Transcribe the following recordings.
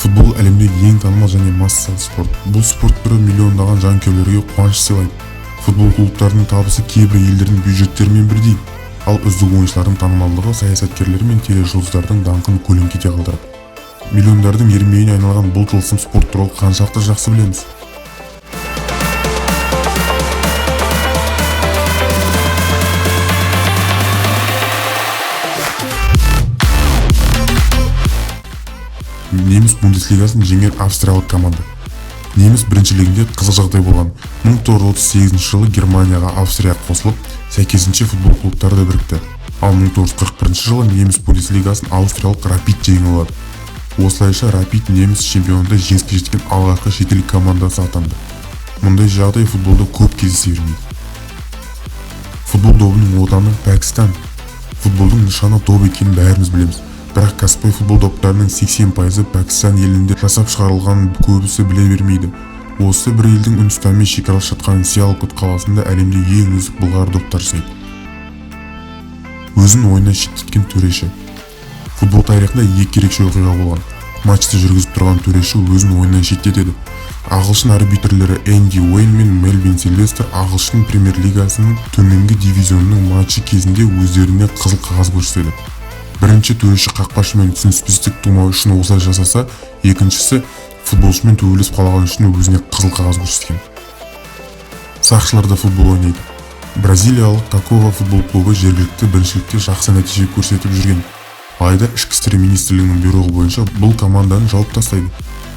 Футбол әлемдегі ең танымал және массалы спорт. Бұл спорт түрі миллиондаған жанкүйерлерге қуаныш сыйлайды. Футбол клубтарының табысы кейбір елдердің бюджеттерімен бірдей, ал үздік ойыншылардың танымалдығы саясаткерлер мен тележұлдыздардың даңқын көлеңкеде қалдырады. Миллиондардың ермегіне айналған бұл тылсым спорт туралы қаншалықты жақсы білеміз? Неміс Бундеслигасын жеңген австриялық команда. Неміс біріншілігінде қызық жағдай болған. 1938 жылы Германияға Австрия қосылып, сәйкесінше футбол клубтары да бірікті. Ал 1941 жылы Неміс Бундеслигасын австриялық Рапид жеңіп алады. Осылайша Рапид Неміс чемпионында жеңіске жеткен алғашқы шетелдік командасы атанды. Мұндай жағдай футболда көп кездесе бермейді. Футбол добының отаны Пәкістан. Футболдың нышаны доп екенін бәріміз білеміз. Бірақ кәсіпқой футбол доптарының 80% Пәкістан елінде жасап шығарылғанын көбісі біле бермейді. Осы бір елдің Үндістанмен шекаралас жатқан Сиалкот қаласында әлемде ең үздік былғары доптар жасайды. Өзін ойыннан шеттеткен төреші. Футбол тарихында екі ерекше оқиға болған. Матчты жүргізіп тұрған төреші өзін ойыннан шеттетеді. Ағылшын арбитрлері Энди Уэйн мен Мельвин Сильвестр Ағылшын премьер-лигасының төменгі дивизионының матчы кезінде өздеріне қызыл қағаз көрсетеді. Бірінші төреші қақпашымен түсініспестік тумау үшін осылай жасаса, екіншісі футболшымен төбелесіп қалған үшін өзіне қызыл қағаз көрсеткен. Сақшылар да футбол ойнайды. Бразилиялық Какова футбол клубы жергілікті біріншілікте жақсы нәтиже көрсетіп жүрген. Алайда ішкі істер министрлігінің бұйрығы бойынша бұл команданы жауып тастайды.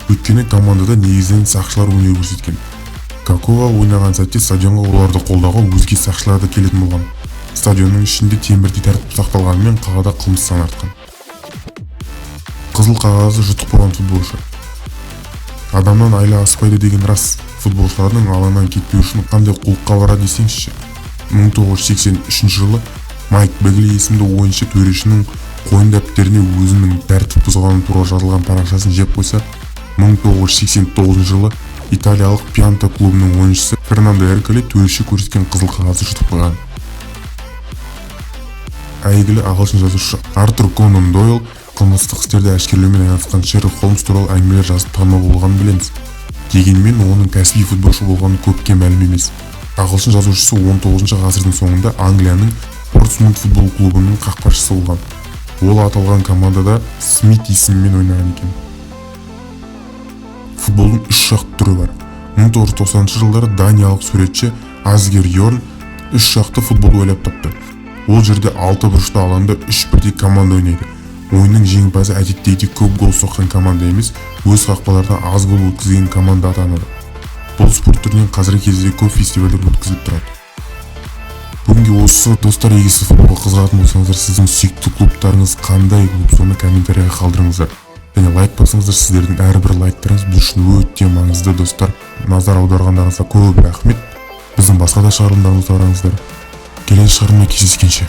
Өйткені командада негізінен сақшылар өнер көрсеткен. Какова ойнаған сәтте стадионға оларды қолдауға өзге сақшылар да келетін болған. Стадионның ішінде темірдей тәртіп сақталғанымен қалада қылмыс саны артқан. Қызыл қағазы жұтып болған футболшы. Адамнан айла аспайды деген рас. Футболшылардың алаңнан кетпеу үшін қандай қулыққа барады десеңізші. 1983 жылы Майк Бегли есімді ойыншы төрешінің қойын дәптеріне өзінің тәртіп бұзғаны туралы жазылған парақшасын жеп қойса, 1989 жылы италиялық Пьянта клубының ойыншысы Фернандо Эркеле төреші көрсеткен қызыл қағазды жұтып қойған. Әйгілі ағылшын жазушы Артур Конан Дойл қылмыстық істерді әшкерлеумен айналысқан Шерлок Холмс туралы әңгімелер жазып танымал болғанын білеміз. Дегенмен оның кәсіби футболшы болғаны көпке мәлім емес. Ағылшын жазушысы 19 ғасырдың соңында Англияның Портсмут футбол клубының қақпашысы болған. Ол аталған командада Смит есімімен ойнаған екен. Футболдың үш шақты түрі бар. 1990 жылдары даниялық суретші Асгер Йорн үш шақты футбол ойлап тапты. Ол жерде 6 бұрышты алаңда 3 бірдей команда ойнайды. Ойынның жеңімпазы әдеттегідей көп гол соққан команда емес, өз қақпалардан аз гол өткізген команда атанады. Бұл спорт түрінен қазіргі кезде көп фестивальдер өткізіліп тұрады. Бүгінге осы достар, егер сіз футболға қызығатын болсаңыздар, сіздің сүйікті клубтарыңыз қандай клуб, соны комментарийға қалдырыңыздар. Және лайк басыңыздар, сіздердің әрбір лайктарыңыз бұл үшін өте маңызды достар. Назар аударғандарыңызға көп рахмет. Біздің басқа да шығарылымдарымызды қараңыздар. Келесі шығарылымда кездескенше.